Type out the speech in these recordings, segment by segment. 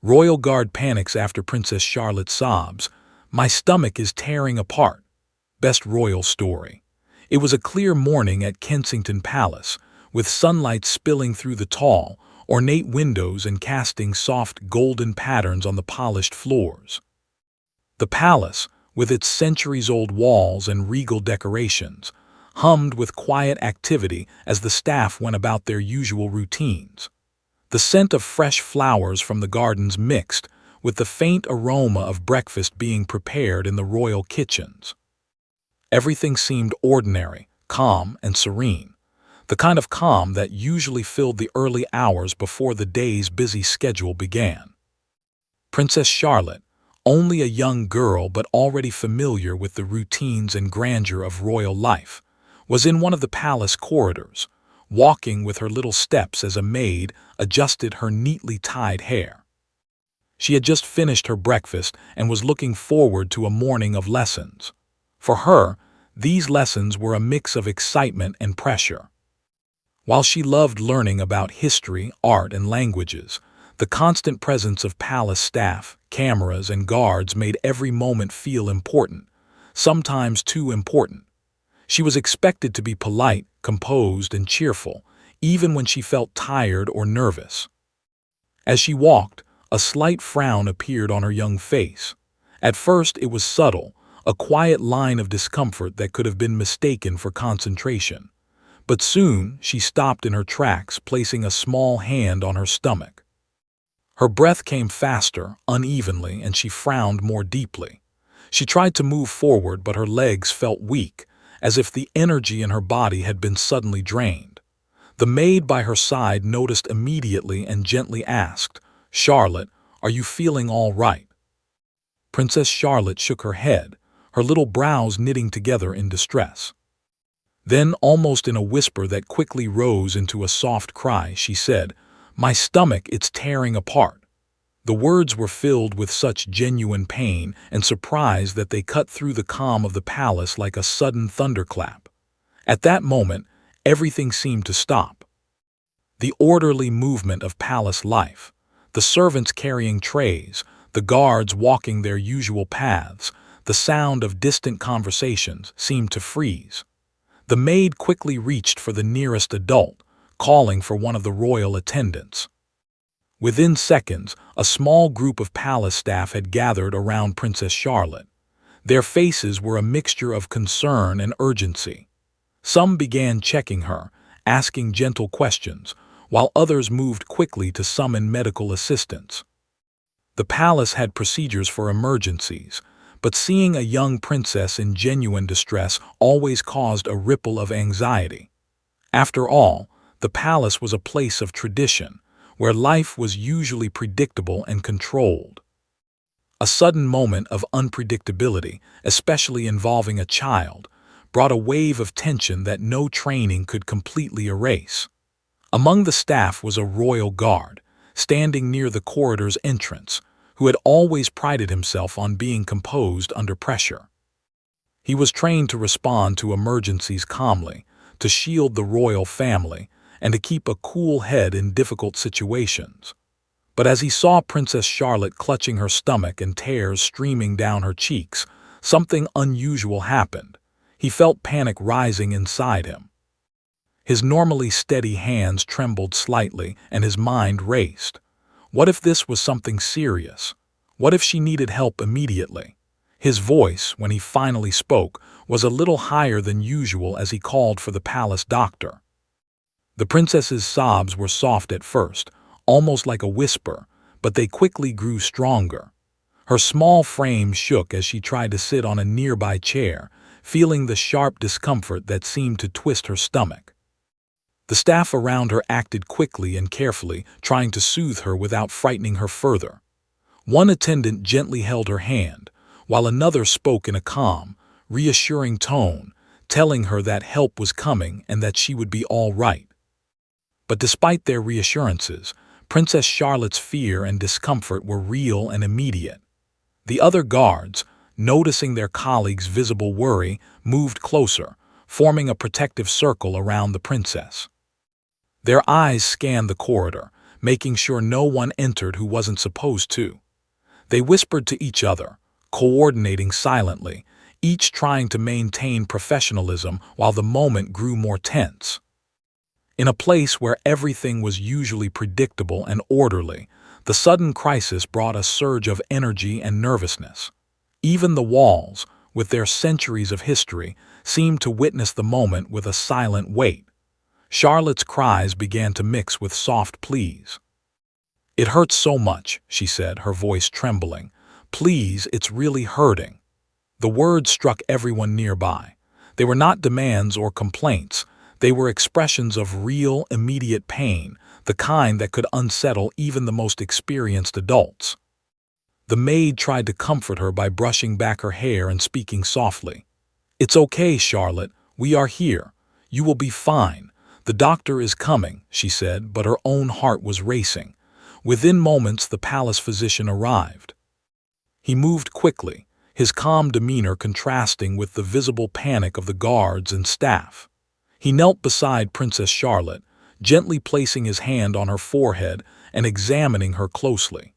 Royal Guard panics after Princess Charlotte sobs, "My stomach is tearing apart." Best royal story. It was a clear morning at Kensington Palace, with sunlight spilling through the tall, ornate windows and casting soft golden patterns on the polished floors. The palace, with its centuries-old walls and regal decorations, hummed with quiet activity as the staff went about their usual routines. The scent of fresh flowers from the gardens mixed with the faint aroma of breakfast being prepared in the royal kitchens. Everything seemed ordinary, calm, and serene, the kind of calm that usually filled the early hours before the day's busy schedule began. Princess Charlotte, only a young girl but already familiar with the routines and grandeur of royal life, was in one of the palace corridors, walking with her little steps as a maid adjusted her neatly tied hair. She had just finished her breakfast and was looking forward to a morning of lessons. For her, these lessons were a mix of excitement and pressure. While she loved learning about history, art, and languages, the constant presence of palace staff, cameras, and guards made every moment feel important, sometimes too important. She was expected to be polite, composed, and cheerful, even when she felt tired or nervous. As she walked, a slight frown appeared on her young face. At first it was subtle, a quiet line of discomfort that could have been mistaken for concentration. But soon she stopped in her tracks, placing a small hand on her stomach. Her breath came faster, unevenly, and she frowned more deeply. She tried to move forward, but her legs felt weak, as if the energy in her body had been suddenly drained. The maid by her side noticed immediately and gently asked, "Charlotte, are you feeling all right?" Princess Charlotte shook her head, her little brows knitting together in distress. Then, almost in a whisper that quickly rose into a soft cry, she said, "My stomach, it's tearing apart." The words were filled with such genuine pain and surprise that they cut through the calm of the palace like a sudden thunderclap. At that moment, everything seemed to stop. The orderly movement of palace life, the servants carrying trays, the guards walking their usual paths, the sound of distant conversations seemed to freeze. The maid quickly reached for the nearest adult, calling for one of the royal attendants. Within seconds, a small group of palace staff had gathered around Princess Charlotte. Their faces were a mixture of concern and urgency. Some began checking her, asking gentle questions, while others moved quickly to summon medical assistance. The palace had procedures for emergencies, but seeing a young princess in genuine distress always caused a ripple of anxiety. After all, the palace was a place of tradition, where life was usually predictable and controlled. A sudden moment of unpredictability, especially involving a child, brought a wave of tension that no training could completely erase. Among the staff was a royal guard, standing near the corridor's entrance, who had always prided himself on being composed under pressure. He was trained to respond to emergencies calmly, to shield the royal family, and to keep a cool head in difficult situations. But as he saw Princess Charlotte clutching her stomach and tears streaming down her cheeks, something unusual happened. He felt panic rising inside him. His normally steady hands trembled slightly, and his mind raced. What if this was something serious? What if she needed help immediately? His voice, when he finally spoke, was a little higher than usual as he called for the palace doctor. The princess's sobs were soft at first, almost like a whisper, but they quickly grew stronger. Her small frame shook as she tried to sit on a nearby chair, feeling the sharp discomfort that seemed to twist her stomach. The staff around her acted quickly and carefully, trying to soothe her without frightening her further. One attendant gently held her hand, while another spoke in a calm, reassuring tone, telling her that help was coming and that she would be all right. But despite their reassurances, Princess Charlotte's fear and discomfort were real and immediate. The other guards, noticing their colleagues' visible worry, moved closer, forming a protective circle around the princess. Their eyes scanned the corridor, making sure no one entered who wasn't supposed to. They whispered to each other, coordinating silently, each trying to maintain professionalism while the moment grew more tense. In a place where everything was usually predictable and orderly, the sudden crisis brought a surge of energy and nervousness. Even the walls, with their centuries of history, seemed to witness the moment with a silent weight. Charlotte's cries began to mix with soft pleas. "It hurts so much," she said, her voice trembling. "Please, it's really hurting." The words struck everyone nearby. They were not demands or complaints. They were expressions of real, immediate pain, the kind that could unsettle even the most experienced adults. The maid tried to comfort her by brushing back her hair and speaking softly. "It's okay, Charlotte. We are here. You will be fine. The doctor is coming," she said, but her own heart was racing. Within moments, the palace physician arrived. He moved quickly, his calm demeanor contrasting with the visible panic of the guards and staff. He knelt beside Princess Charlotte, gently placing his hand on her forehead and examining her closely.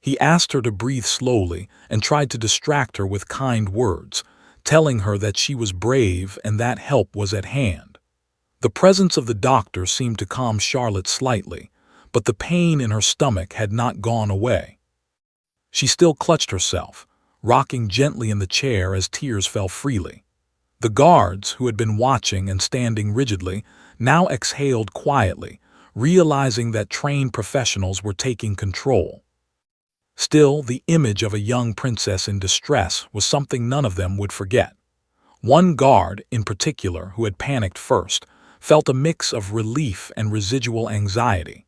He asked her to breathe slowly and tried to distract her with kind words, telling her that she was brave and that help was at hand. The presence of the doctor seemed to calm Charlotte slightly, but the pain in her stomach had not gone away. She still clutched herself, rocking gently in the chair as tears fell freely. The guards, who had been watching and standing rigidly, now exhaled quietly, realizing that trained professionals were taking control. Still, the image of a young princess in distress was something none of them would forget. One guard, in particular, who had panicked first, felt a mix of relief and residual anxiety.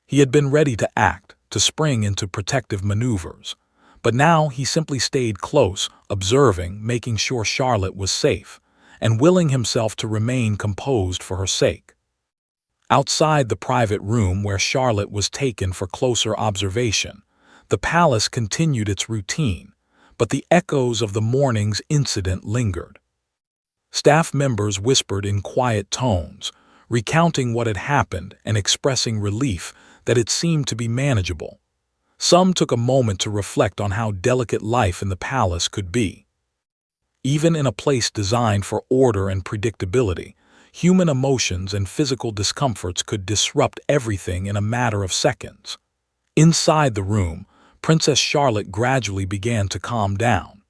He had been ready to act, to spring into protective maneuvers. But now he simply stayed close, observing, making sure Charlotte was safe, and willing himself to remain composed for her sake. Outside the private room where Charlotte was taken for closer observation, the palace continued its routine, but the echoes of the morning's incident lingered. Staff members whispered in quiet tones, recounting what had happened and expressing relief that it seemed to be manageable. Some took a moment to reflect on how delicate life in the palace could be. Even in a place designed for order and predictability, human emotions and physical discomforts could disrupt everything in a matter of seconds. Inside the room, Princess Charlotte gradually began to calm down.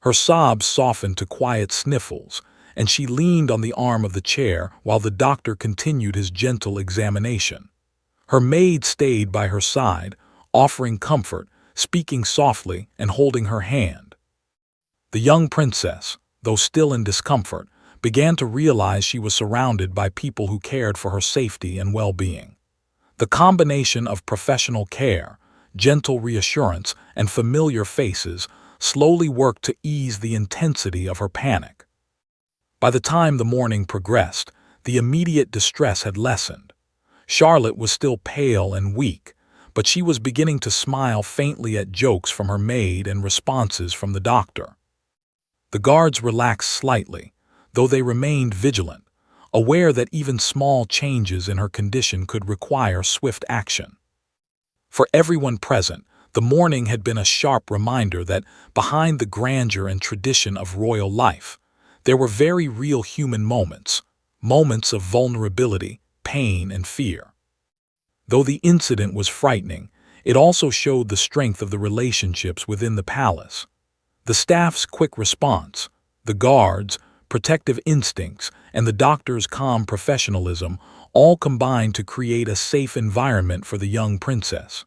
Her sobs softened to quiet sniffles, and she leaned on the arm of the chair while the doctor continued his gentle examination. Her maid stayed by her side, offering comfort, speaking softly, and holding her hand. The young princess, though still in discomfort, began to realize she was surrounded by people who cared for her safety and well-being. The combination of professional care, gentle reassurance, and familiar faces slowly worked to ease the intensity of her panic. By the time the morning progressed, the immediate distress had lessened. Charlotte was still pale and weak, but she was beginning to smile faintly at jokes from her maid and responses from the doctor. The guards relaxed slightly, though they remained vigilant, aware that even small changes in her condition could require swift action. For everyone present, the morning had been a sharp reminder that behind the grandeur and tradition of royal life, there were very real human moments, moments of vulnerability, pain, and fear. Though the incident was frightening, it also showed the strength of the relationships within the palace. The staff's quick response, the guards' protective instincts, and the doctor's calm professionalism all combined to create a safe environment for the young princess.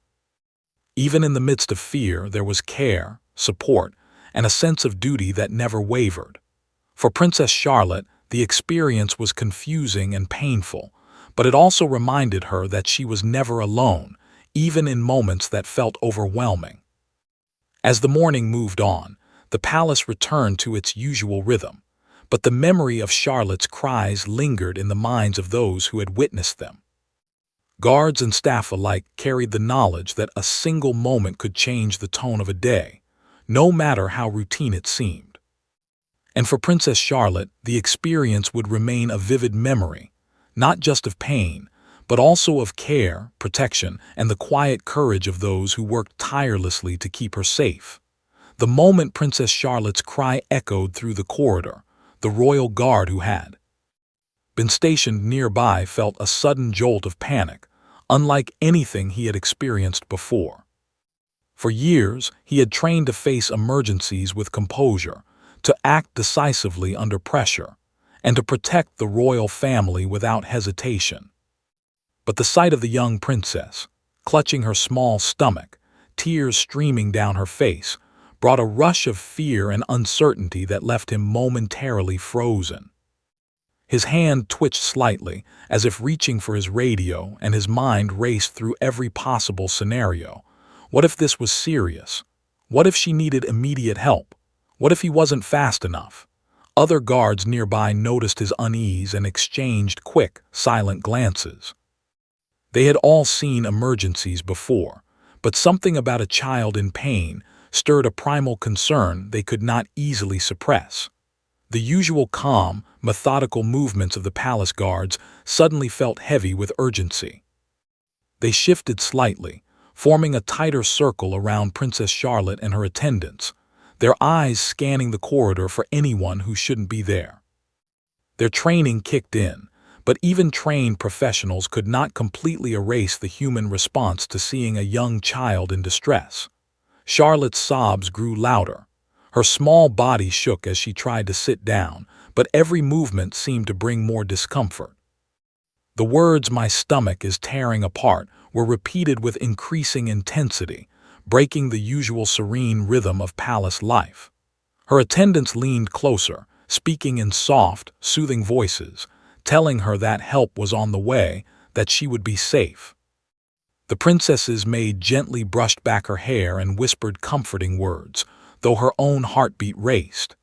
Even in the midst of fear, there was care, support, and a sense of duty that never wavered. For Princess Charlotte, the experience was confusing and painful, but it also reminded her that she was never alone, even in moments that felt overwhelming. As the morning moved on, the palace returned to its usual rhythm, but the memory of Charlotte's cries lingered in the minds of those who had witnessed them. Guards and staff alike carried the knowledge that a single moment could change the tone of a day, no matter how routine it seemed. And for Princess Charlotte, the experience would remain a vivid memory, not just of pain, but also of care, protection, and the quiet courage of those who worked tirelessly to keep her safe. The moment Princess Charlotte's cry echoed through the corridor, the royal guard who had been stationed nearby felt a sudden jolt of panic, unlike anything he had experienced before. For years, he had trained to face emergencies with composure, to act decisively under pressure, and to protect the royal family without hesitation. But the sight of the young princess, clutching her small stomach, tears streaming down her face, brought a rush of fear and uncertainty that left him momentarily frozen. His hand twitched slightly, as if reaching for his radio, and his mind raced through every possible scenario. What if this was serious? What if she needed immediate help? What if he wasn't fast enough? Other guards nearby noticed his unease and exchanged quick, silent glances. They had all seen emergencies before, but something about a child in pain stirred a primal concern they could not easily suppress. The usual calm, methodical movements of the palace guards suddenly felt heavy with urgency. They shifted slightly, forming a tighter circle around Princess Charlotte and her attendants, their eyes scanning the corridor for anyone who shouldn't be there. Their training kicked in, but even trained professionals could not completely erase the human response to seeing a young child in distress. Charlotte's sobs grew louder. Her small body shook as she tried to sit down, but every movement seemed to bring more discomfort. The words "my stomach is tearing apart" were repeated with increasing intensity, breaking the usual serene rhythm of palace life. Her attendants leaned closer, speaking in soft, soothing voices, telling her that help was on the way, that she would be safe. The princess's maid gently brushed back her hair and whispered comforting words, though her own heartbeat raced.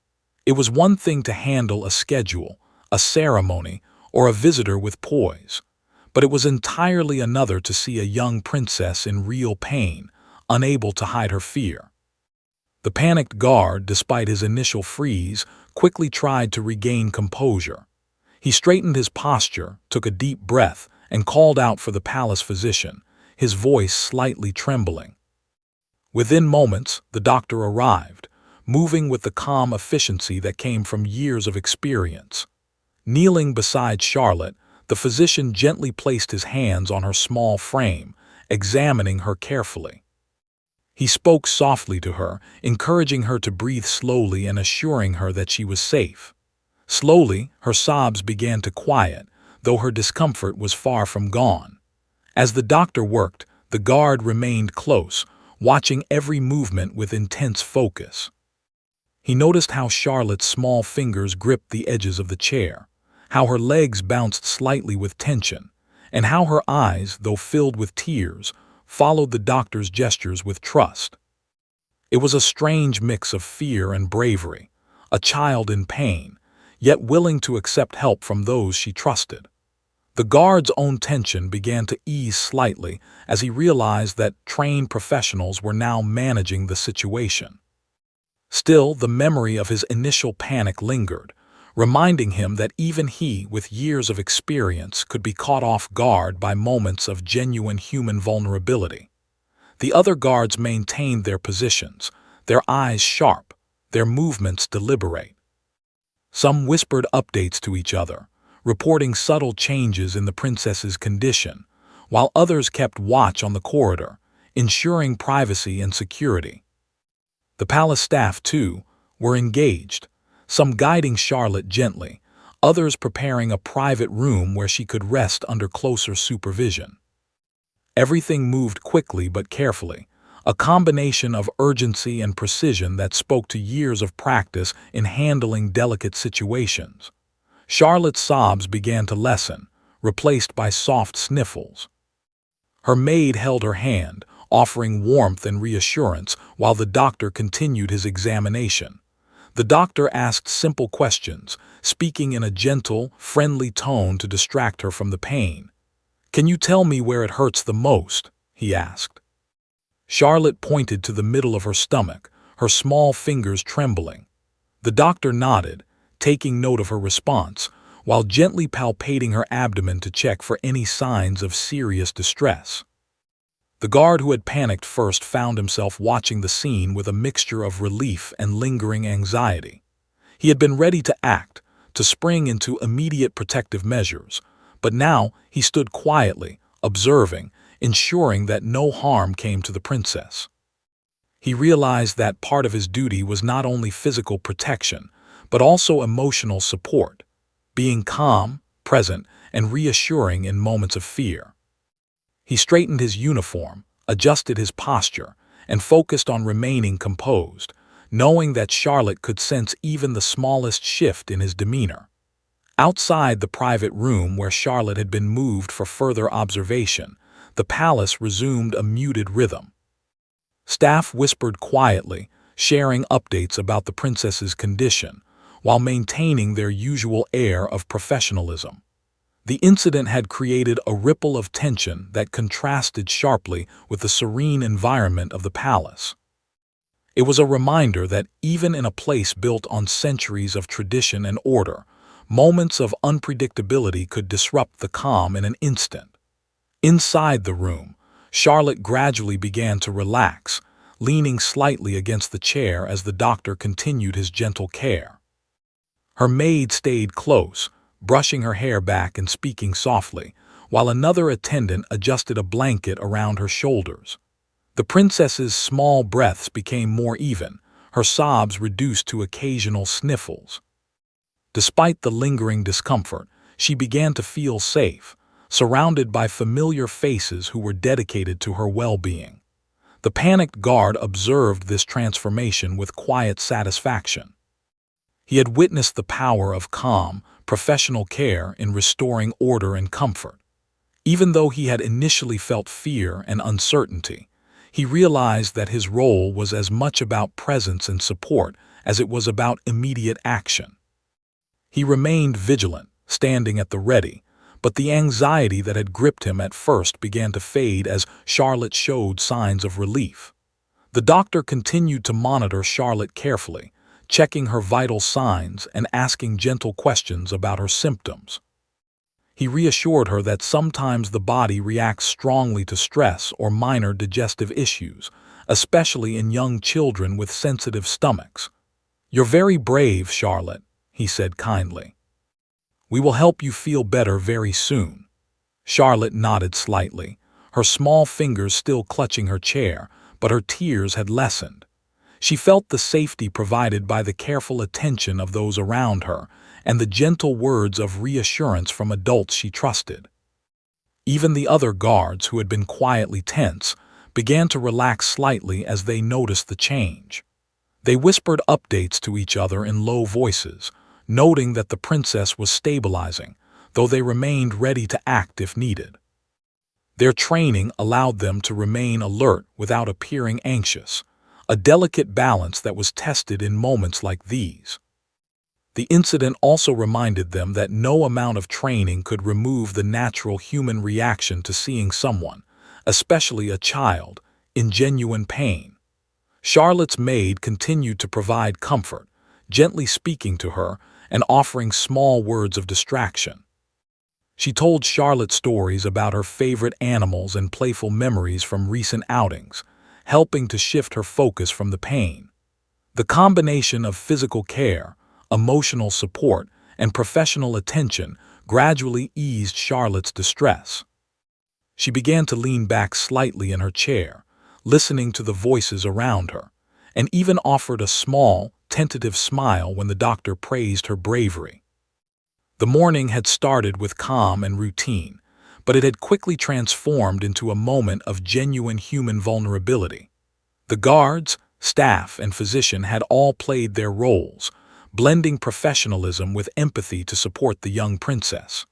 It was one thing to handle a schedule, a ceremony, or a visitor with poise, but it was entirely another to see a young princess in real pain, unable to hide her fear. The panicked guard, despite his initial freeze, quickly tried to regain composure. He straightened his posture, took a deep breath, and called out for the palace physician, his voice slightly trembling. Within moments, the doctor arrived, moving with the calm efficiency that came from years of experience. Kneeling beside Charlotte, the physician gently placed his hands on her small frame, examining her carefully. He spoke softly to her, encouraging her to breathe slowly and assuring her that she was safe. Slowly, her sobs began to quiet, though her discomfort was far from gone. As the doctor worked, the guard remained close, watching every movement with intense focus. He noticed how Charlotte's small fingers gripped the edges of the chair, how her legs bounced slightly with tension, and how her eyes, though filled with tears, followed the doctor's gestures with trust. It was a strange mix of fear and bravery, a child in pain, yet willing to accept help from those she trusted. The guard's own tension began to ease slightly as he realized that trained professionals were now managing the situation. Still, the memory of his initial panic lingered, reminding him that even he, with years of experience, could be caught off guard by moments of genuine human vulnerability. The other guards maintained their positions, their eyes sharp, their movements deliberate. Some whispered updates to each other, reporting subtle changes in the princess's condition, while others kept watch on the corridor, ensuring privacy and security. The palace staff, too, were engaged, some guiding Charlotte gently, others preparing a private room where she could rest under closer supervision. Everything moved quickly but carefully, a combination of urgency and precision that spoke to years of practice in handling delicate situations. Charlotte's sobs began to lessen, replaced by soft sniffles. Her maid held her hand, offering warmth and reassurance while the doctor continued his examination. The doctor asked simple questions, speaking in a gentle, friendly tone to distract her from the pain. "Can you tell me where it hurts the most?" he asked. Charlotte pointed to the middle of her stomach, her small fingers trembling. The doctor nodded, taking note of her response, while gently palpating her abdomen to check for any signs of serious distress. The guard who had panicked first found himself watching the scene with a mixture of relief and lingering anxiety. He had been ready to act, to spring into immediate protective measures, but now he stood quietly, observing, ensuring that no harm came to the princess. He realized that part of his duty was not only physical protection, but also emotional support, being calm, present, and reassuring in moments of fear. He straightened his uniform, adjusted his posture, and focused on remaining composed, knowing that Charlotte could sense even the smallest shift in his demeanor. Outside the private room where Charlotte had been moved for further observation, the palace resumed a muted rhythm. Staff whispered quietly, sharing updates about the princess's condition, while maintaining their usual air of professionalism. The incident had created a ripple of tension that contrasted sharply with the serene environment of the palace. It was a reminder that even in a place built on centuries of tradition and order, moments of unpredictability could disrupt the calm in an instant. Inside the room, Charlotte gradually began to relax, leaning slightly against the chair as the doctor continued his gentle care. Her maid stayed close, brushing her hair back and speaking softly, while another attendant adjusted a blanket around her shoulders. The princess's small breaths became more even, her sobs reduced to occasional sniffles. Despite the lingering discomfort, she began to feel safe, surrounded by familiar faces who were dedicated to her well-being. The panicked guard observed this transformation with quiet satisfaction. He had witnessed the power of calm, professional care in restoring order and comfort. Even though he had initially felt fear and uncertainty, he realized that his role was as much about presence and support as it was about immediate action. He remained vigilant, standing at the ready, but the anxiety that had gripped him at first began to fade as Charlotte showed signs of relief. The doctor continued to monitor Charlotte carefully, checking her vital signs and asking gentle questions about her symptoms. He reassured her that sometimes the body reacts strongly to stress or minor digestive issues, especially in young children with sensitive stomachs. "You're very brave, Charlotte," he said kindly. "We will help you feel better very soon." Charlotte nodded slightly, her small fingers still clutching her chair, but her tears had lessened. She felt the safety provided by the careful attention of those around her and the gentle words of reassurance from adults she trusted. Even the other guards, who had been quietly tense, began to relax slightly as they noticed the change. They whispered updates to each other in low voices, noting that the princess was stabilizing, though they remained ready to act if needed. Their training allowed them to remain alert without appearing anxious, a delicate balance that was tested in moments like these. The incident also reminded them that no amount of training could remove the natural human reaction to seeing someone, especially a child, in genuine pain. Charlotte's maid continued to provide comfort, gently speaking to her and offering small words of distraction. She told Charlotte stories about her favorite animals and playful memories from recent outings, helping to shift her focus from the pain. The combination of physical care, emotional support, and professional attention gradually eased Charlotte's distress. She began to lean back slightly in her chair, listening to the voices around her, and even offered a small, tentative smile when the doctor praised her bravery. The morning had started with calm and routine, but it had quickly transformed into a moment of genuine human vulnerability. The guards, staff, and physician had all played their roles, blending professionalism with empathy to support the young princess.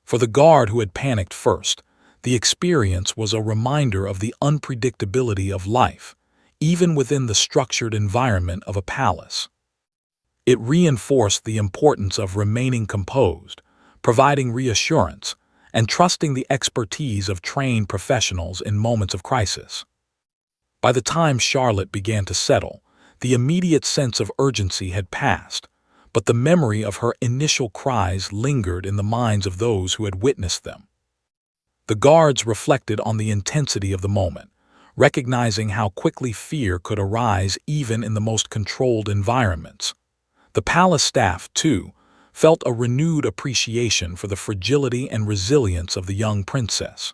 For the guard who had panicked first, the experience was a reminder of the unpredictability of life, even within the structured environment of a palace. It reinforced the importance of remaining composed, providing reassurance, and trusting the expertise of trained professionals in moments of crisis. By the time Charlotte began to settle, the immediate sense of urgency had passed, but the memory of her initial cries lingered in the minds of those who had witnessed them. The guards reflected on the intensity of the moment, recognizing how quickly fear could arise even in the most controlled environments. The palace staff, too, felt a renewed appreciation for the fragility and resilience of the young princess.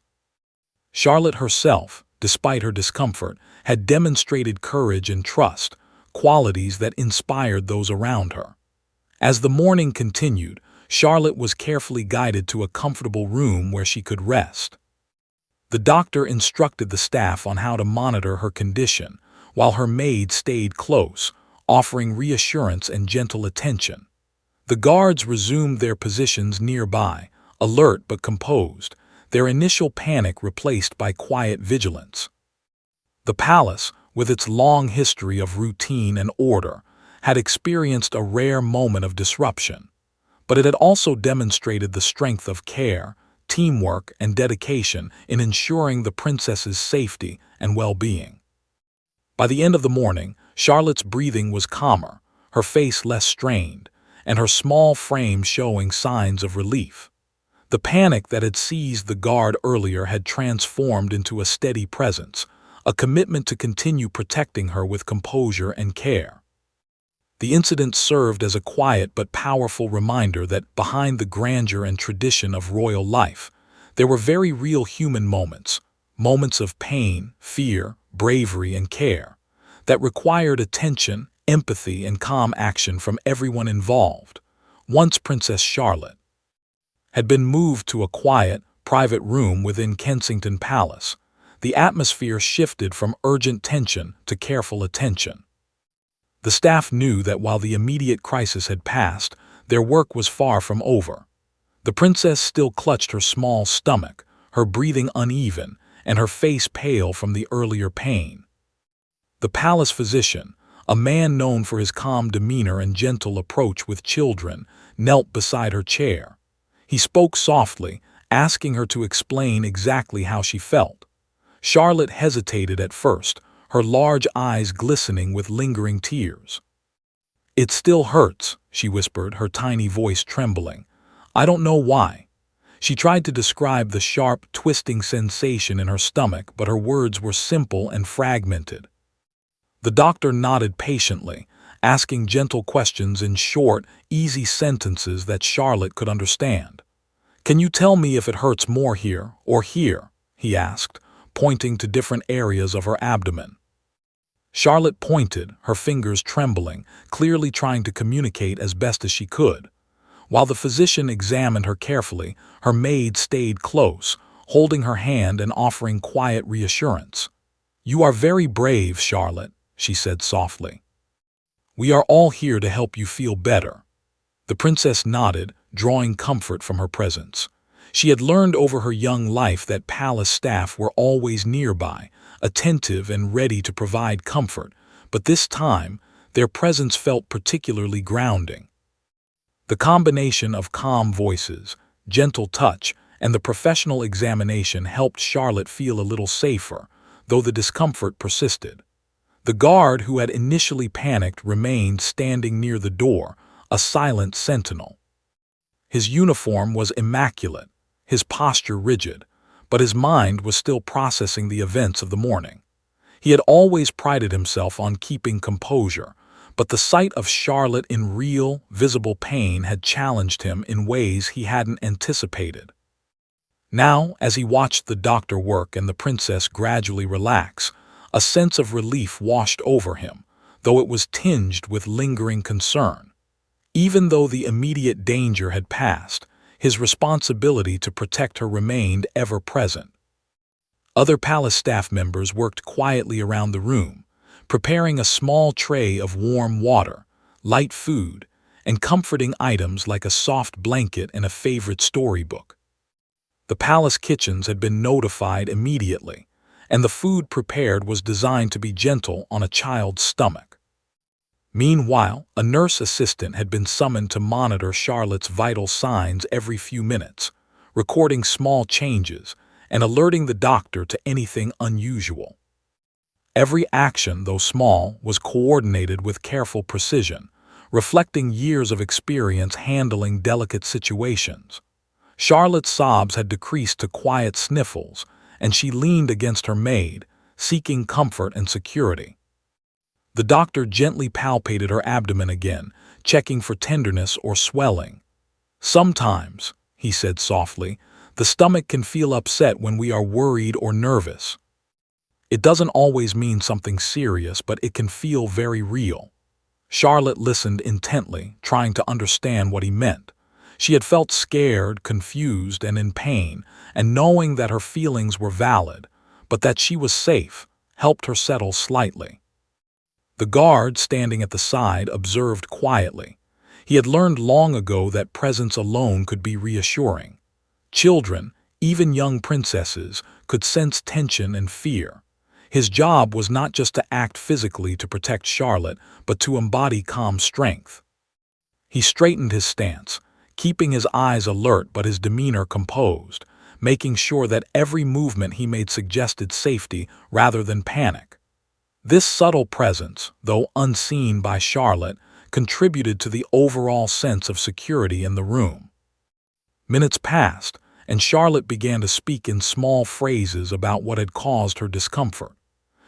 Charlotte herself, despite her discomfort, had demonstrated courage and trust, qualities that inspired those around her. As the morning continued, Charlotte was carefully guided to a comfortable room where she could rest. The doctor instructed the staff on how to monitor her condition, while her maid stayed close, offering reassurance and gentle attention. The guards resumed their positions nearby, alert but composed, their initial panic replaced by quiet vigilance. The palace, with its long history of routine and order, had experienced a rare moment of disruption, but it had also demonstrated the strength of care, teamwork, and dedication in ensuring the princess's safety and well-being. By the end of the morning, Charlotte's breathing was calmer, her face less strained, and her small frame showing signs of relief. The panic that had seized the guard earlier had transformed into a steady presence, a commitment to continue protecting her with composure and care. The incident served as a quiet but powerful reminder that behind the grandeur and tradition of royal life, there were very real human moments, moments of pain, fear, bravery, and care, that required attention, empathy, and calm action from everyone involved. Once Princess Charlotte had been moved to a quiet, private room within Kensington Palace, the atmosphere shifted from urgent tension to careful attention. The staff knew that while the immediate crisis had passed, their work was far from over. The princess still clutched her small stomach, her breathing uneven, and her face pale from the earlier pain. The palace physician, a man known for his calm demeanor and gentle approach with children, knelt beside her chair. He spoke softly, asking her to explain exactly how she felt. Charlotte hesitated at first, her large eyes glistening with lingering tears. "It still hurts," she whispered, her tiny voice trembling. "I don't know why." She tried to describe the sharp, twisting sensation in her stomach, but her words were simple and fragmented. The doctor nodded patiently, asking gentle questions in short, easy sentences that Charlotte could understand. "Can you tell me if it hurts more here or here?" he asked, pointing to different areas of her abdomen. Charlotte pointed, her fingers trembling, clearly trying to communicate as best as she could. While the physician examined her carefully, her maid stayed close, holding her hand and offering quiet reassurance. "You are very brave, Charlotte," she said softly. "We are all here to help you feel better." The princess nodded, drawing comfort from her presence. She had learned over her young life that palace staff were always nearby, attentive and ready to provide comfort, but this time, their presence felt particularly grounding. The combination of calm voices, gentle touch, and the professional examination helped Charlotte feel a little safer, though the discomfort persisted. The guard who had initially panicked remained standing near the door, a silent sentinel. His uniform was immaculate, his posture rigid, but his mind was still processing the events of the morning. He had always prided himself on keeping composure, but the sight of Charlotte in real, visible pain had challenged him in ways he hadn't anticipated. Now, as he watched the doctor work and the princess gradually relax, a sense of relief washed over him, though it was tinged with lingering concern. Even though the immediate danger had passed, his responsibility to protect her remained ever present. Other palace staff members worked quietly around the room, preparing a small tray of warm water, light food, and comforting items like a soft blanket and a favorite storybook. The palace kitchens had been notified immediately, and the food prepared was designed to be gentle on a child's stomach. Meanwhile, a nurse assistant had been summoned to monitor Charlotte's vital signs every few minutes, recording small changes and alerting the doctor to anything unusual. Every action, though small, was coordinated with careful precision, reflecting years of experience handling delicate situations. Charlotte's sobs had decreased to quiet sniffles, and she leaned against her maid, seeking comfort and security. The doctor gently palpated her abdomen again, checking for tenderness or swelling. "Sometimes," he said softly, "the stomach can feel upset when we are worried or nervous. It doesn't always mean something serious, but it can feel very real." Charlotte listened intently, trying to understand what he meant. She had felt scared, confused, and in pain, and knowing that her feelings were valid, but that she was safe, helped her settle slightly. The guard, standing at the side, observed quietly. He had learned long ago that presence alone could be reassuring. Children, even young princesses, could sense tension and fear. His job was not just to act physically to protect Charlotte, but to embody calm strength. He straightened his stance, keeping his eyes alert but his demeanor composed, making sure that every movement he made suggested safety rather than panic. This subtle presence, though unseen by Charlotte, contributed to the overall sense of security in the room. Minutes passed, and Charlotte began to speak in small phrases about what had caused her discomfort.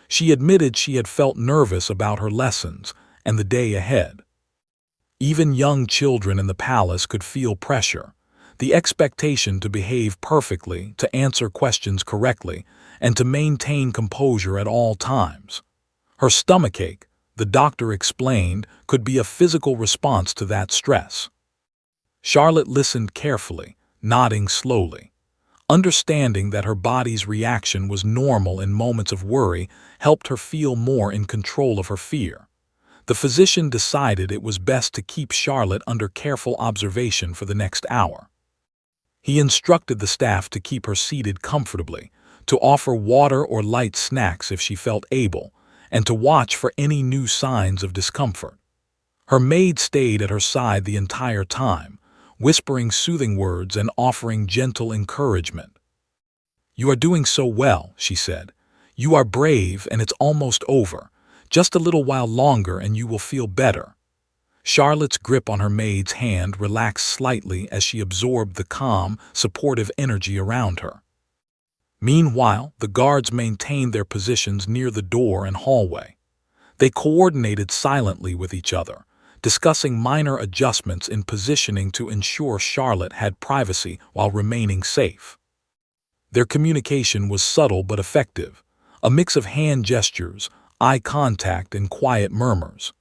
She admitted she had felt nervous about her lessons and the day ahead. Even young children in the palace could feel pressure, the expectation to behave perfectly, to answer questions correctly, and to maintain composure at all times. Her stomachache, the doctor explained, could be a physical response to that stress. Charlotte listened carefully, nodding slowly. Understanding that her body's reaction was normal in moments of worry helped her feel more in control of her fear. The physician decided it was best to keep Charlotte under careful observation for the next hour. He instructed the staff to keep her seated comfortably, to offer water or light snacks if she felt able, and to watch for any new signs of discomfort. Her maid stayed at her side the entire time, whispering soothing words and offering gentle encouragement. "You are doing so well," she said. "You are brave and it's almost over. Just a little while longer and you will feel better." Charlotte's grip on her maid's hand relaxed slightly as she absorbed the calm, supportive energy around her. Meanwhile, the guards maintained their positions near the door and hallway. They coordinated silently with each other, discussing minor adjustments in positioning to ensure Charlotte had privacy while remaining safe. Their communication was subtle but effective, a mix of hand gestures, eye contact, and quiet murmurs.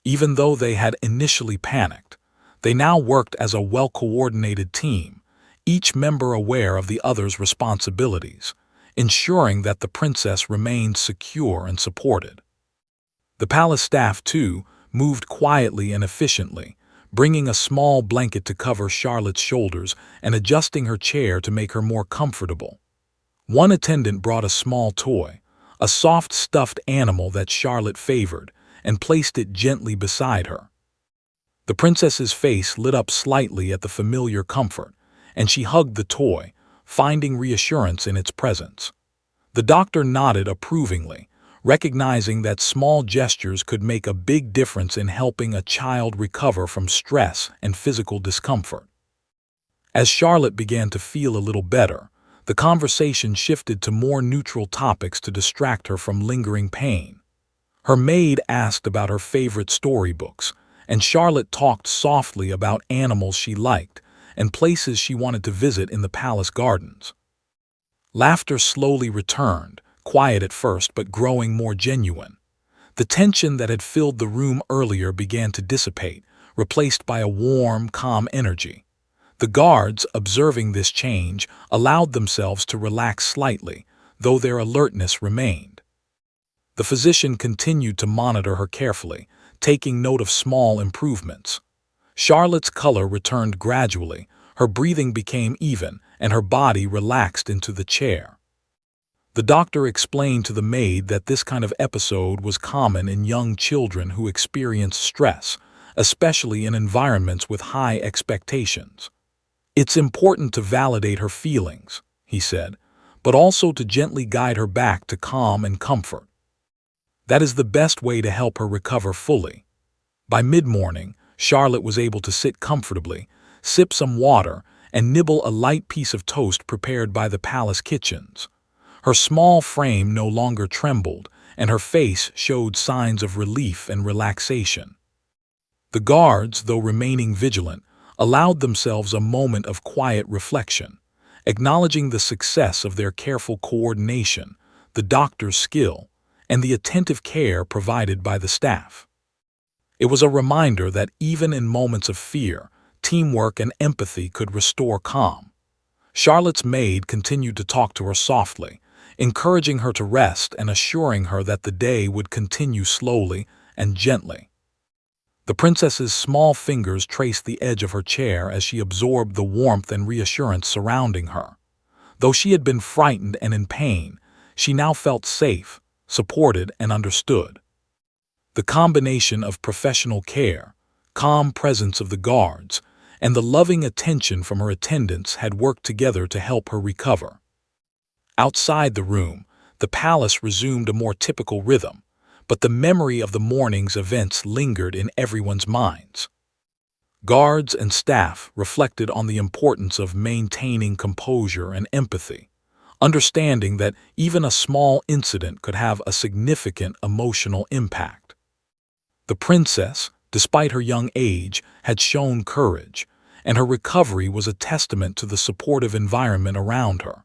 Even though they had initially panicked, they now worked as a well-coordinated team, each member aware of the other's responsibilities, ensuring that the princess remained secure and supported. The palace staff, too, moved quietly and efficiently, bringing a small blanket to cover Charlotte's shoulders and adjusting her chair to make her more comfortable. One attendant brought a small toy, a soft stuffed animal that Charlotte favored, and placed it gently beside her. The princess's face lit up slightly at the familiar comfort, and she hugged the toy, finding reassurance in its presence. The doctor nodded approvingly, recognizing that small gestures could make a big difference in helping a child recover from stress and physical discomfort. As Charlotte began to feel a little better, the conversation shifted to more neutral topics to distract her from lingering pain. Her maid asked about her favorite storybooks, and Charlotte talked softly about animals she liked and places she wanted to visit in the palace gardens. Laughter slowly returned, quiet at first but growing more genuine. The tension that had filled the room earlier began to dissipate, replaced by a warm, calm energy. The guards, observing this change, allowed themselves to relax slightly, though their alertness remained. The physician continued to monitor her carefully, taking note of small improvements. Charlotte's color returned gradually, her breathing became even, and her body relaxed into the chair. The doctor explained to the maid that this kind of episode was common in young children who experience stress, especially in environments with high expectations. "It's important to validate her feelings," he said, "but also to gently guide her back to calm and comfort. That is the best way to help her recover fully." By mid-morning, Charlotte was able to sit comfortably, sip some water, and nibble a light piece of toast prepared by the palace kitchens. Her small frame no longer trembled, and her face showed signs of relief and relaxation. The guards, though remaining vigilant, allowed themselves a moment of quiet reflection, acknowledging the success of their careful coordination, the doctor's skill, and the attentive care provided by the staff. It was a reminder that even in moments of fear, teamwork and empathy could restore calm. Charlotte's maid continued to talk to her softly, encouraging her to rest and assuring her that the day would continue slowly and gently. The princess's small fingers traced the edge of her chair as she absorbed the warmth and reassurance surrounding her. Though she had been frightened and in pain, she now felt safe, supported, and understood. The combination of professional care, calm presence of the guards, and the loving attention from her attendants had worked together to help her recover. Outside the room, the palace resumed a more typical rhythm, but the memory of the morning's events lingered in everyone's minds. Guards and staff reflected on the importance of maintaining composure and empathy, understanding that even a small incident could have a significant emotional impact. The princess, despite her young age, had shown courage, and her recovery was a testament to the supportive environment around her.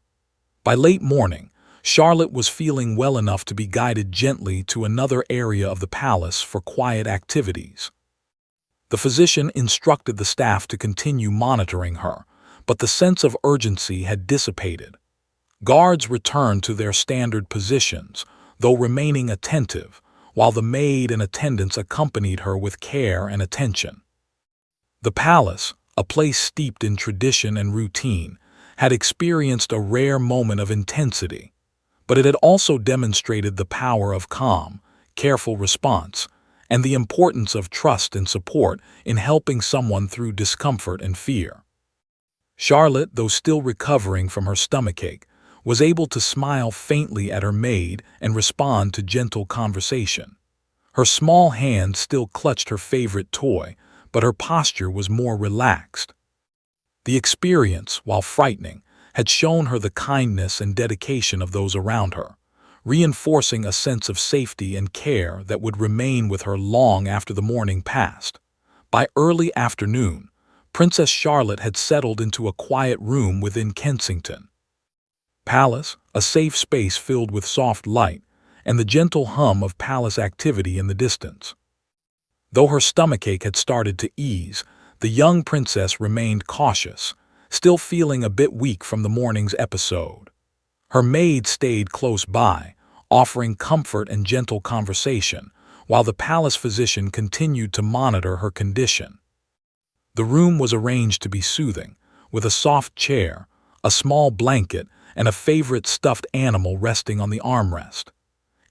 By late morning, Charlotte was feeling well enough to be guided gently to another area of the palace for quiet activities. The physician instructed the staff to continue monitoring her, but the sense of urgency had dissipated. Guards returned to their standard positions, though remaining attentive, while the maid and attendants accompanied her with care and attention. The palace, a place steeped in tradition and routine, had experienced a rare moment of intensity, but it had also demonstrated the power of calm, careful response, and the importance of trust and support in helping someone through discomfort and fear. Charlotte, though still recovering from her stomachache, was able to smile faintly at her maid and respond to gentle conversation. Her small hand still clutched her favorite toy, but her posture was more relaxed. The experience, while frightening, had shown her the kindness and dedication of those around her, reinforcing a sense of safety and care that would remain with her long after the morning passed. By early afternoon, Princess Charlotte had settled into a quiet room within Kensington Palace, a safe space filled with soft light, and the gentle hum of palace activity in the distance. Though her stomachache had started to ease, the young princess remained cautious, still feeling a bit weak from the morning's episode. Her maid stayed close by, offering comfort and gentle conversation, while the palace physician continued to monitor her condition. The room was arranged to be soothing, with a soft chair, a small blanket, and a favorite stuffed animal resting on the armrest.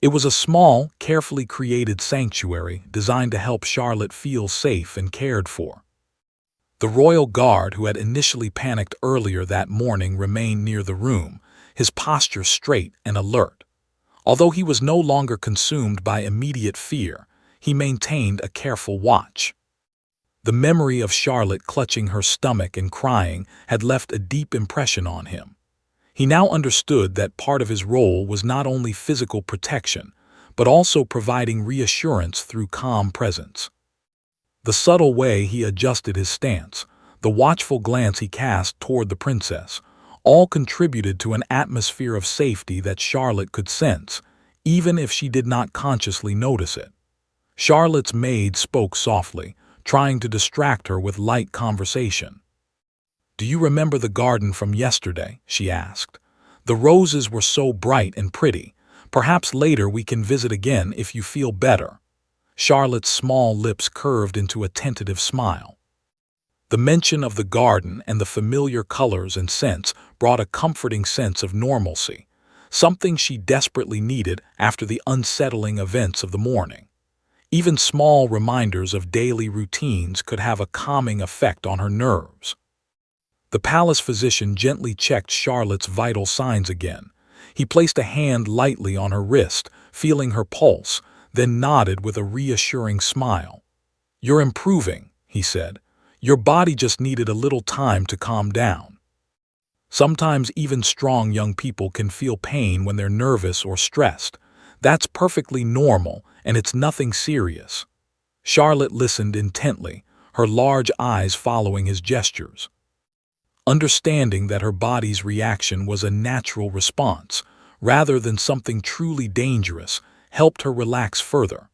It was a small, carefully created sanctuary designed to help Charlotte feel safe and cared for. The royal guard who had initially panicked earlier that morning remained near the room, his posture straight and alert. Although he was no longer consumed by immediate fear, he maintained a careful watch. The memory of Charlotte clutching her stomach and crying had left a deep impression on him. He now understood that part of his role was not only physical protection, but also providing reassurance through calm presence. The subtle way he adjusted his stance, the watchful glance he cast toward the princess, all contributed to an atmosphere of safety that Charlotte could sense, even if she did not consciously notice it. Charlotte's maid spoke softly, trying to distract her with light conversation. "Do you remember the garden from yesterday?" she asked. "The roses were so bright and pretty. Perhaps later we can visit again if you feel better." Charlotte's small lips curved into a tentative smile. The mention of the garden and the familiar colors and scents brought a comforting sense of normalcy, something she desperately needed after the unsettling events of the morning. Even small reminders of daily routines could have a calming effect on her nerves. The palace physician gently checked Charlotte's vital signs again. He placed a hand lightly on her wrist, feeling her pulse, then nodded with a reassuring smile. "You're improving," he said. "Your body just needed a little time to calm down." Sometimes even strong young people can feel pain when they're nervous or stressed. That's perfectly normal, and it's nothing serious. Charlotte listened intently, her large eyes following his gestures. Understanding that her body's reaction was a natural response, rather than something truly dangerous, helped her relax further.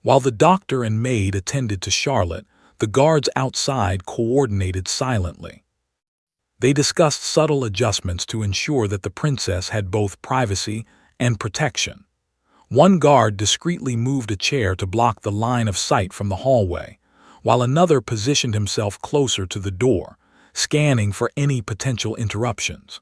While the doctor and maid attended to Charlotte, the guards outside coordinated silently. They discussed subtle adjustments to ensure that the princess had both privacy and protection. One guard discreetly moved a chair to block the line of sight from the hallway, while another positioned himself closer to the door, scanning for any potential interruptions.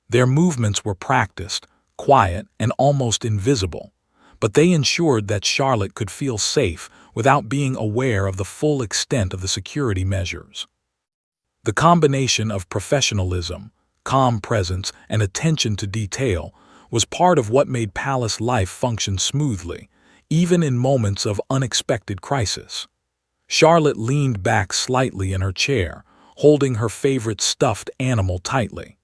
Their movements were practiced, quiet, and almost invisible, but they ensured that Charlotte could feel safe without being aware of the full extent of the security measures. The combination of professionalism, calm presence, and attention to detail was part of what made palace life function smoothly, even in moments of unexpected crisis. Charlotte leaned back slightly in her chair, holding her favorite stuffed animal tightly.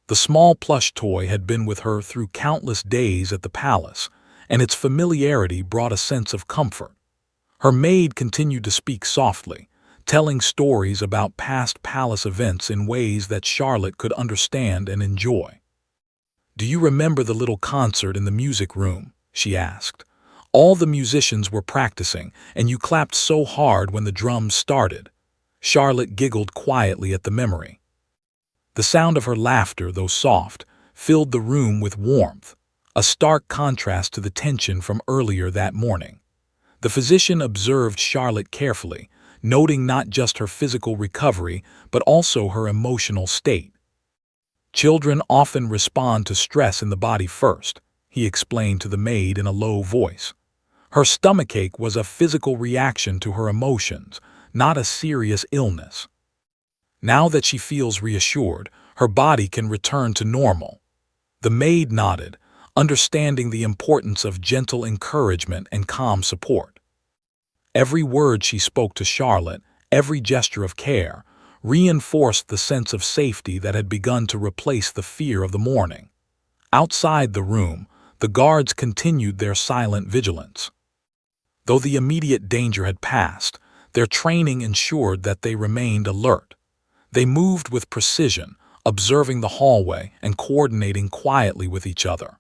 The small plush toy had been with her through countless days at the palace, and its familiarity brought a sense of comfort. Her maid continued to speak softly, telling stories about past palace events in ways that Charlotte could understand and enjoy. "Do you remember the little concert in the music room?" she asked. "All the musicians were practicing, and you clapped so hard when the drums started." Charlotte giggled quietly at the memory. The sound of her laughter, though soft, filled the room with warmth, a stark contrast to the tension from earlier that morning. The physician observed Charlotte carefully, noting not just her physical recovery but also her emotional state. "Children often respond to stress in the body first," he explained to the maid in a low voice. Her stomachache was a physical reaction to her emotions, not a serious illness. Now that she feels reassured, her body can return to normal. The maid nodded, understanding the importance of gentle encouragement and calm support. Every word she spoke to Charlotte, every gesture of care, reinforced the sense of safety that had begun to replace the fear of the morning. Outside the room, the guards continued their silent vigilance. Though the immediate danger had passed, their training ensured that they remained alert. They moved with precision, observing the hallway and coordinating quietly with each other.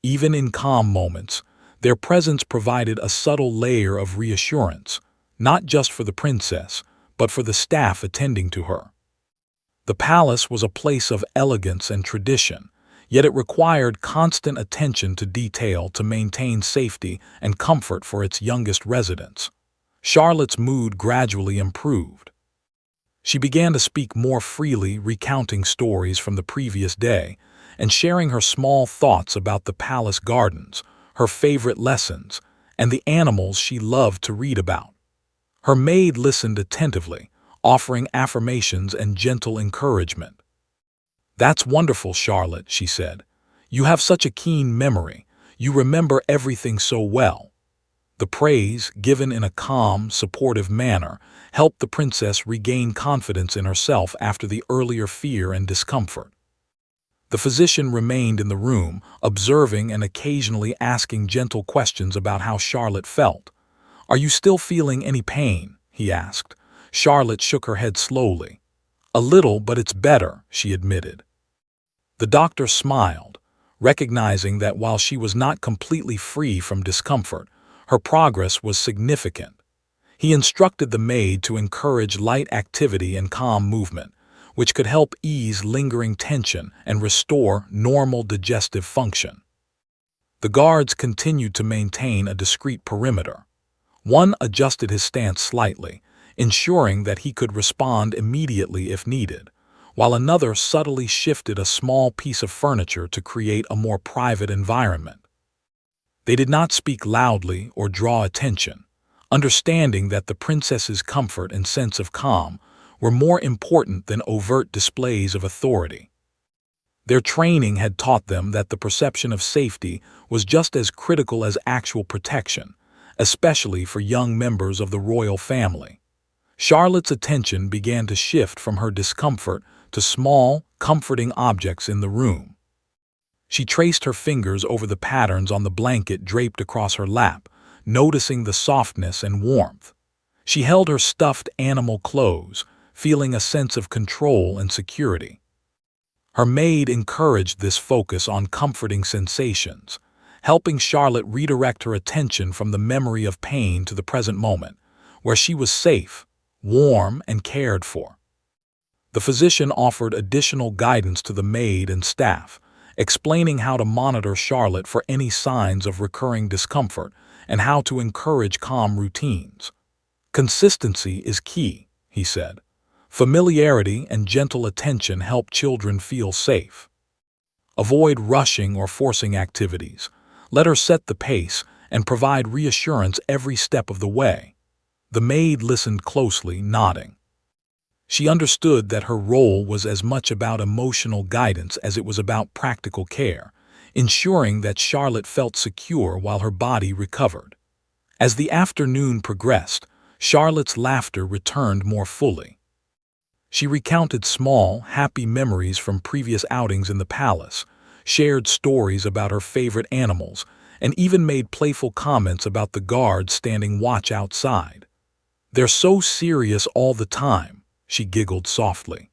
Even in calm moments, their presence provided a subtle layer of reassurance, not just for the princess, but for the staff attending to her. The palace was a place of elegance and tradition, yet it required constant attention to detail to maintain safety and comfort for its youngest residents. Charlotte's mood gradually improved. She began to speak more freely, recounting stories from the previous day and sharing her small thoughts about the palace gardens, her favorite lessons, and the animals she loved to read about. Her maid listened attentively, offering affirmations and gentle encouragement. "That's wonderful, Charlotte," she said. "You have such a keen memory. You remember everything so well." The praise, given in a calm, supportive manner, helped the princess regain confidence in herself after the earlier fear and discomfort. The physician remained in the room, observing and occasionally asking gentle questions about how Charlotte felt. "Are you still feeling any pain?" he asked. Charlotte shook her head slowly. "A little, but it's better," she admitted. The doctor smiled, recognizing that while she was not completely free from discomfort, her progress was significant. He instructed the maid to encourage light activity and calm movement, which could help ease lingering tension and restore normal digestive function. The guards continued to maintain a discreet perimeter. One adjusted his stance slightly, ensuring that he could respond immediately if needed, while another subtly shifted a small piece of furniture to create a more private environment. They did not speak loudly or draw attention, understanding that the princess's comfort and sense of calm were more important than overt displays of authority. Their training had taught them that the perception of safety was just as critical as actual protection, especially for young members of the royal family. Charlotte's attention began to shift from her discomfort to small, comforting objects in the room. She traced her fingers over the patterns on the blanket draped across her lap, noticing the softness and warmth. She held her stuffed animal close, feeling a sense of control and security. Her maid encouraged this focus on comforting sensations, helping Charlotte redirect her attention from the memory of pain to the present moment, where she was safe, warm, and cared for. The physician offered additional guidance to the maid and staff, explaining how to monitor Charlotte for any signs of recurring discomfort and how to encourage calm routines. Consistency is key, he said. Familiarity and gentle attention help children feel safe. Avoid rushing or forcing activities. Let her set the pace and provide reassurance every step of the way. The maid listened closely, nodding. She understood that her role was as much about emotional guidance as it was about practical care, ensuring that Charlotte felt secure while her body recovered. As the afternoon progressed, Charlotte's laughter returned more fully. She recounted small, happy memories from previous outings in the palace, shared stories about her favorite animals, and even made playful comments about the guards standing watch outside. "They're so serious all the time," she giggled softly.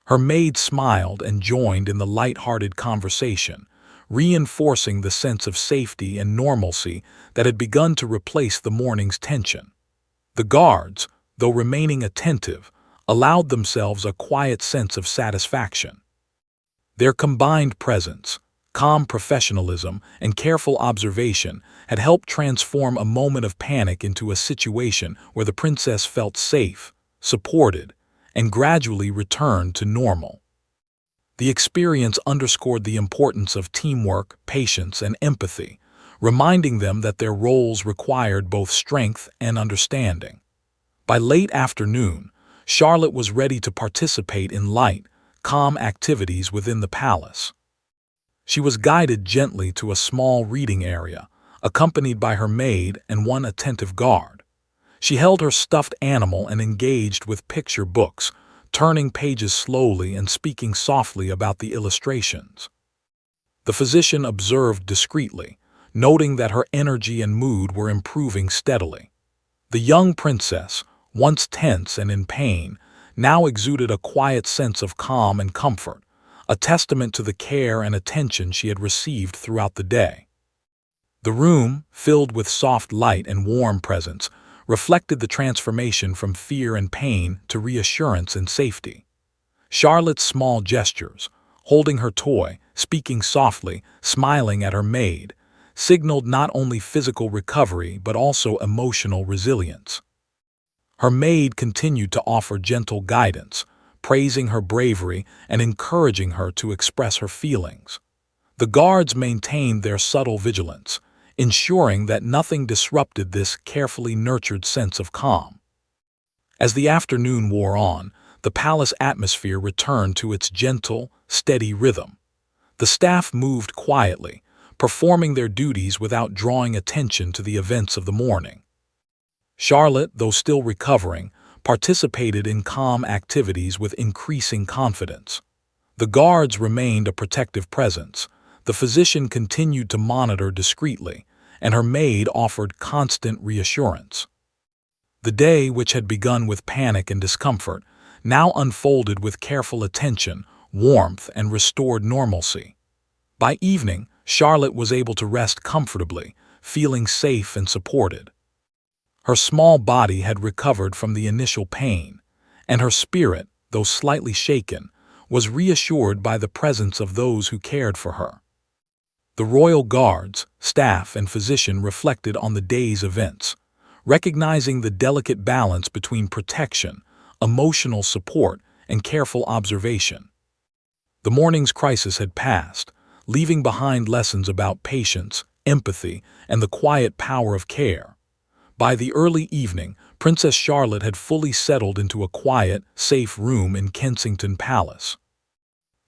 Her maid smiled and joined in the light-hearted conversation, reinforcing the sense of safety and normalcy that had begun to replace the morning's tension. The guards, though remaining attentive, allowed themselves a quiet sense of satisfaction. Their combined presence, calm professionalism, and careful observation had helped transform a moment of panic into a situation where the princess felt safe, supported, and gradually returned to normal. The experience underscored the importance of teamwork, patience, and empathy, reminding them that their roles required both strength and understanding. By late afternoon, Charlotte was ready to participate in light, calm activities within the palace. She was guided gently to a small reading area, accompanied by her maid and one attentive guard. She held her stuffed animal and engaged with picture books, turning pages slowly and speaking softly about the illustrations. The physician observed discreetly, noting that her energy and mood were improving steadily. The young princess, once tense and in pain, now exuded a quiet sense of calm and comfort, a testament to the care and attention she had received throughout the day. The room, filled with soft light and warm presence, reflected the transformation from fear and pain to reassurance and safety. Charlotte's small gestures, holding her toy, speaking softly, smiling at her maid, signaled not only physical recovery but also emotional resilience. Her maid continued to offer gentle guidance, praising her bravery and encouraging her to express her feelings. The guards maintained their subtle vigilance, ensuring that nothing disrupted this carefully nurtured sense of calm. As the afternoon wore on, the palace atmosphere returned to its gentle, steady rhythm. The staff moved quietly, performing their duties without drawing attention to the events of the morning. Charlotte, though still recovering, participated in calm activities with increasing confidence. The guards remained a protective presence, the physician continued to monitor discreetly, and her maid offered constant reassurance. The day, which had begun with panic and discomfort, now unfolded with careful attention, warmth, and restored normalcy. By evening, Charlotte was able to rest comfortably, feeling safe and supported. Her small body had recovered from the initial pain, and her spirit, though slightly shaken, was reassured by the presence of those who cared for her. The royal guards, staff, and physician reflected on the day's events, recognizing the delicate balance between protection, emotional support, and careful observation. The morning's crisis had passed, leaving behind lessons about patience, empathy, and the quiet power of care. By the early evening, Princess Charlotte had fully settled into a quiet, safe room in Kensington Palace.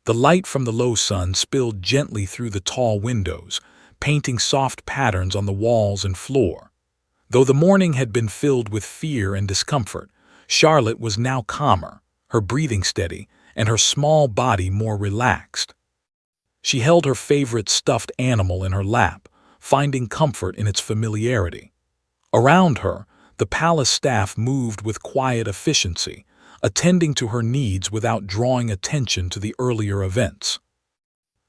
The light from the low sun spilled gently through the tall windows, painting soft patterns on the walls and floor. Though the morning had been filled with fear and discomfort, Charlotte was now calmer, her breathing steady, and her small body more relaxed. She held her favorite stuffed animal in her lap, finding comfort in its familiarity. Around her, the palace staff moved with quiet efficiency, attending to her needs without drawing attention to the earlier events.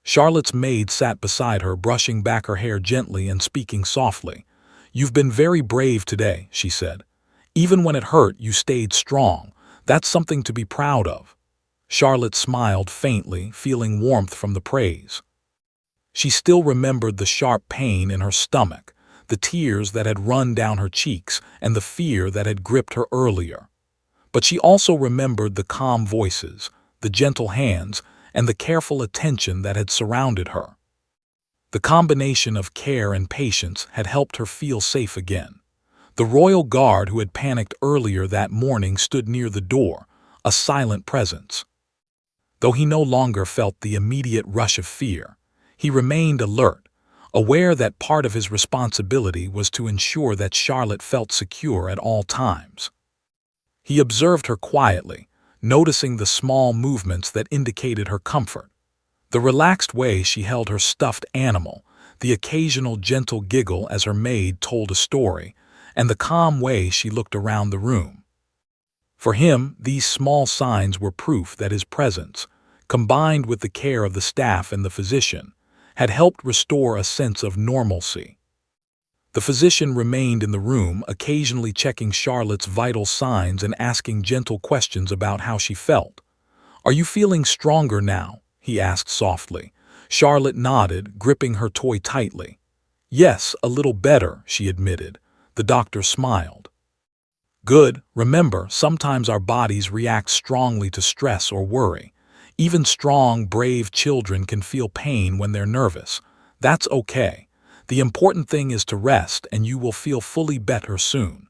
Charlotte's maid sat beside her, brushing back her hair gently and speaking softly. "You've been very brave today," she said. "Even when it hurt, you stayed strong. That's something to be proud of." Charlotte smiled faintly, feeling warmth from the praise. She still remembered the sharp pain in her stomach, the tears that had run down her cheeks, and the fear that had gripped her earlier. But she also remembered the calm voices, the gentle hands, and the careful attention that had surrounded her. The combination of care and patience had helped her feel safe again. The royal guard who had panicked earlier that morning stood near the door, a silent presence. Though he no longer felt the immediate rush of fear, he remained alert, aware that part of his responsibility was to ensure that Charlotte felt secure at all times. He observed her quietly, noticing the small movements that indicated her comfort. The relaxed way she held her stuffed animal, the occasional gentle giggle as her maid told a story, and the calm way she looked around the room. For him, these small signs were proof that his presence, combined with the care of the staff and the physician, had helped restore a sense of normalcy. The physician remained in the room, occasionally checking Charlotte's vital signs and asking gentle questions about how she felt. "Are you feeling stronger now?" he asked softly. Charlotte nodded, gripping her toy tightly. "Yes, a little better," she admitted. The doctor smiled. "Good. Remember, sometimes our bodies react strongly to stress or worry. Even strong, brave children can feel pain when they're nervous. That's okay. The important thing is to rest, and you will feel fully better soon."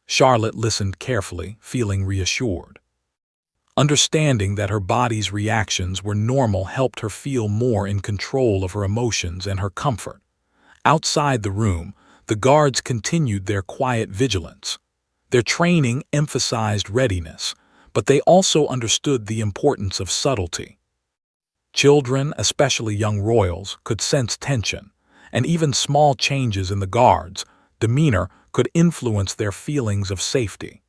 Charlotte listened carefully, feeling reassured. Understanding that her body's reactions were normal helped her feel more in control of her emotions and her comfort. Outside the room, the guards continued their quiet vigilance. Their training emphasized readiness, but they also understood the importance of subtlety. Children, especially young royals, could sense tension, and even small changes in the guards' demeanor could influence their feelings of safety.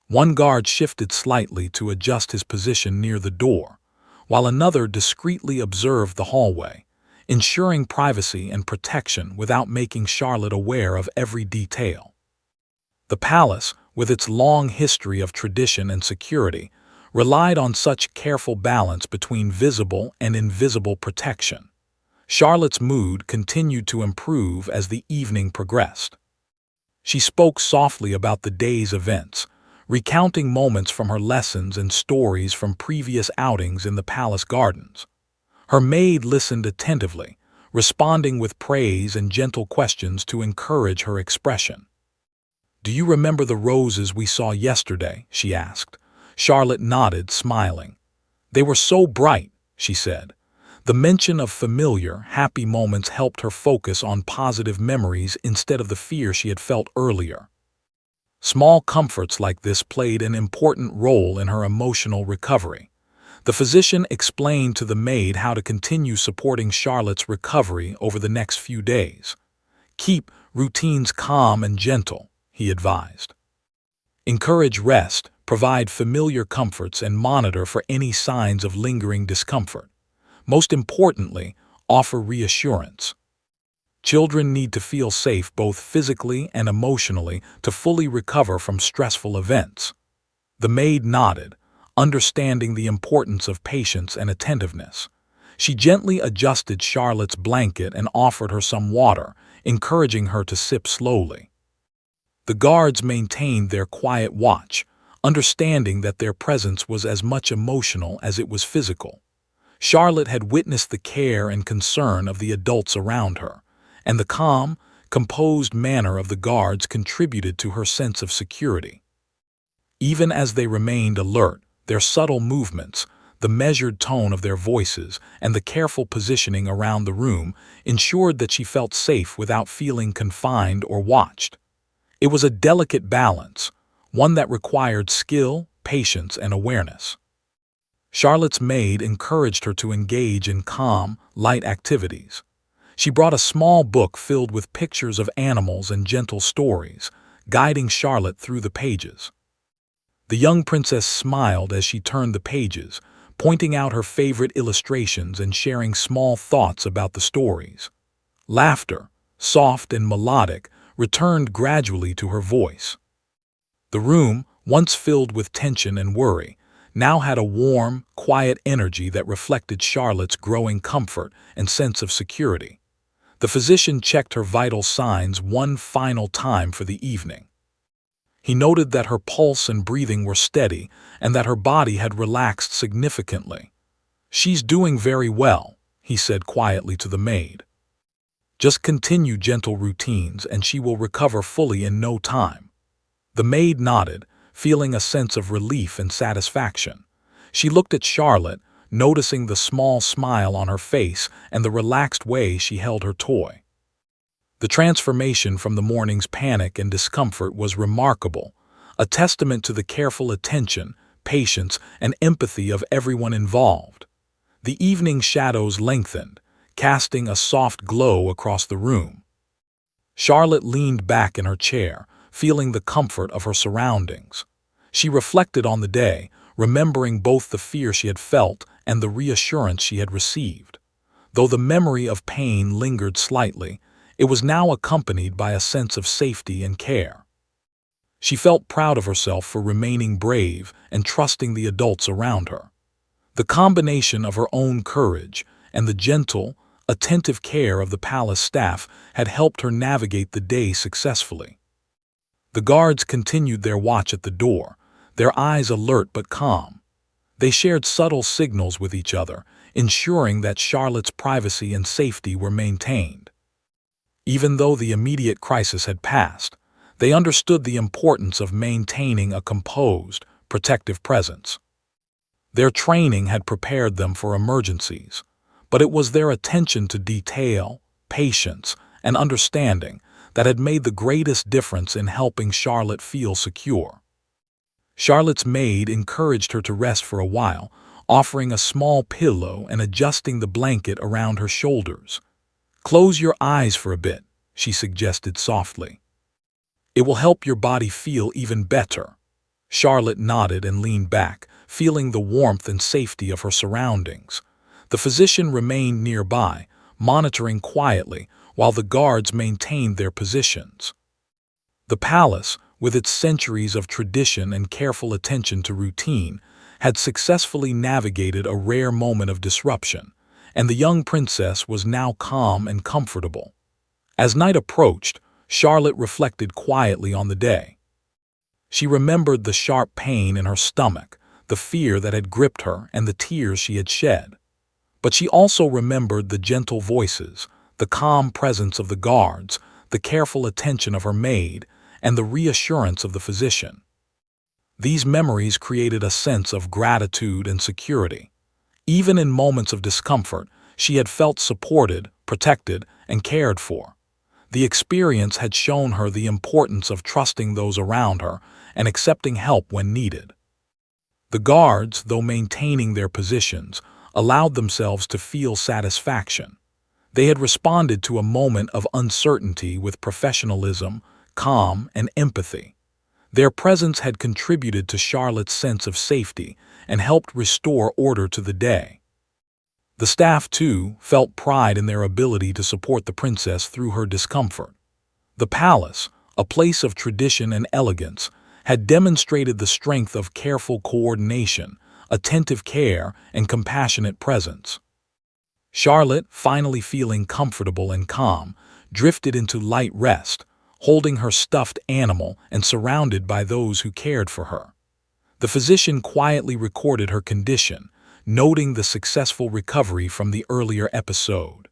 One guard shifted slightly to adjust his position near the door, while another discreetly observed the hallway, ensuring privacy and protection without making Charlotte aware of every detail. The palace, with its long history of tradition and security, relied on such careful balance between visible and invisible protection. Charlotte's mood continued to improve as the evening progressed. She spoke softly about the day's events, recounting moments from her lessons and stories from previous outings in the palace gardens. Her maid listened attentively, responding with praise and gentle questions to encourage her expression. "Do you remember the roses we saw yesterday?" she asked. Charlotte nodded, smiling. "They were so bright," she said. The mention of familiar, happy moments helped her focus on positive memories instead of the fear she had felt earlier. Small comforts like this played an important role in her emotional recovery. The physician explained to the maid how to continue supporting Charlotte's recovery over the next few days. "Keep routines calm and gentle," he advised. "Encourage rest, provide familiar comforts, and monitor for any signs of lingering discomfort. Most importantly, offer reassurance. Children need to feel safe both physically and emotionally to fully recover from stressful events." The maid nodded, understanding the importance of patience and attentiveness. She gently adjusted Charlotte's blanket and offered her some water, encouraging her to sip slowly. The guards maintained their quiet watch, understanding that their presence was as much emotional as it was physical. Charlotte had witnessed the care and concern of the adults around her, and the calm, composed manner of the guards contributed to her sense of security. Even as they remained alert, their subtle movements, the measured tone of their voices, and the careful positioning around the room ensured that she felt safe without feeling confined or watched. It was a delicate balance, one that required skill, patience, and awareness. Charlotte's maid encouraged her to engage in calm, light activities. She brought a small book filled with pictures of animals and gentle stories, guiding Charlotte through the pages. The young princess smiled as she turned the pages, pointing out her favorite illustrations and sharing small thoughts about the stories. Laughter, soft and melodic, returned gradually to her voice. The room, once filled with tension and worry, now had a warm, quiet energy that reflected Charlotte's growing comfort and sense of security. The physician checked her vital signs one final time for the evening. He noted that her pulse and breathing were steady and that her body had relaxed significantly. "She's doing very well," he said quietly to the maid. "Just continue gentle routines and she will recover fully in no time." The maid nodded, feeling a sense of relief and satisfaction. She looked at Charlotte, noticing the small smile on her face and the relaxed way she held her toy. The transformation from the morning's panic and discomfort was remarkable, a testament to the careful attention, patience, and empathy of everyone involved. The evening shadows lengthened, casting a soft glow across the room. Charlotte leaned back in her chair, feeling the comfort of her surroundings. She reflected on the day, remembering both the fear she had felt and the reassurance she had received. Though the memory of pain lingered slightly, it was now accompanied by a sense of safety and care. She felt proud of herself for remaining brave and trusting the adults around her. The combination of her own courage and the gentle, attentive care of the palace staff had helped her navigate the day successfully. The guards continued their watch at the door, their eyes alert but calm. They shared subtle signals with each other, ensuring that Charlotte's privacy and safety were maintained. Even though the immediate crisis had passed, they understood the importance of maintaining a composed, protective presence. Their training had prepared them for emergencies, but it was their attention to detail, patience, and understanding that had made the greatest difference in helping Charlotte feel secure. Charlotte's maid encouraged her to rest for a while, offering a small pillow and adjusting the blanket around her shoulders. "Close your eyes for a bit," she suggested softly. "It will help your body feel even better." Charlotte nodded and leaned back, feeling the warmth and safety of her surroundings. The physician remained nearby, monitoring quietly while the guards maintained their positions. The palace, with its centuries of tradition and careful attention to routine, had successfully navigated a rare moment of disruption, and the young princess was now calm and comfortable. As night approached, Charlotte reflected quietly on the day. She remembered the sharp pain in her stomach, the fear that had gripped her, and the tears she had shed. But she also remembered the gentle voices, the calm presence of the guards, the careful attention of her maid, and the reassurance of the physician. These memories created a sense of gratitude and security. Even in moments of discomfort, she had felt supported, protected, and cared for. The experience had shown her the importance of trusting those around her and accepting help when needed. The guards, though maintaining their positions, allowed themselves to feel satisfaction. They had responded to a moment of uncertainty with professionalism, calm, and empathy. Their presence had contributed to Charlotte's sense of safety and helped restore order to the day. The staff, too, felt pride in their ability to support the princess through her discomfort. The palace, a place of tradition and elegance, had demonstrated the strength of careful coordination, attentive care, and compassionate presence. Charlotte, finally feeling comfortable and calm, drifted into light rest, holding her stuffed animal and surrounded by those who cared for her. The physician quietly recorded her condition, noting the successful recovery from the earlier episode.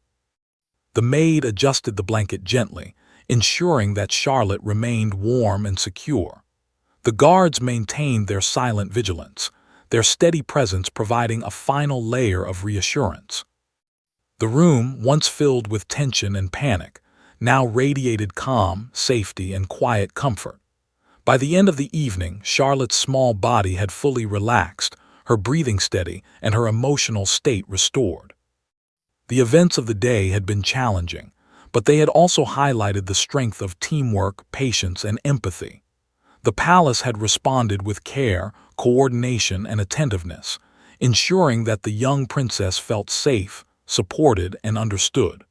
The maid adjusted the blanket gently, ensuring that Charlotte remained warm and secure. The guards maintained their silent vigilance, their steady presence providing a final layer of reassurance. The room, once filled with tension and panic, now radiated calm, safety, and quiet comfort. By the end of the evening, Charlotte's small body had fully relaxed, her breathing steady, and her emotional state restored. The events of the day had been challenging, but they had also highlighted the strength of teamwork, patience, and empathy. The palace had responded with care, coordination, and attentiveness, ensuring that the young princess felt safe, supported, and understood.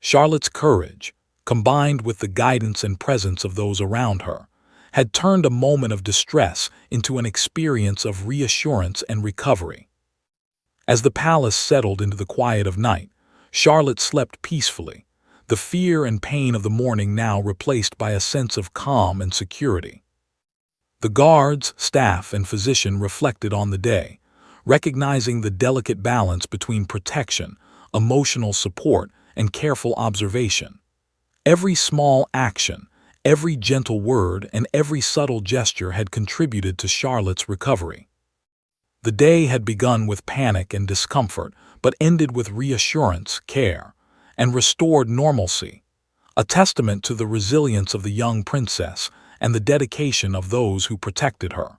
Charlotte's courage, combined with the guidance and presence of those around her, had turned a moment of distress into an experience of reassurance and recovery. As the palace settled into the quiet of night, Charlotte slept peacefully, the fear and pain of the morning now replaced by a sense of calm and security. The guards, staff, and physician reflected on the day, recognizing the delicate balance between protection, emotional support, and careful observation. Every small action, every gentle word, and every subtle gesture had contributed to Charlotte's recovery. The day had begun with panic and discomfort, but ended with reassurance, care, and restored normalcy, a testament to the resilience of the young princess and the dedication of those who protected her.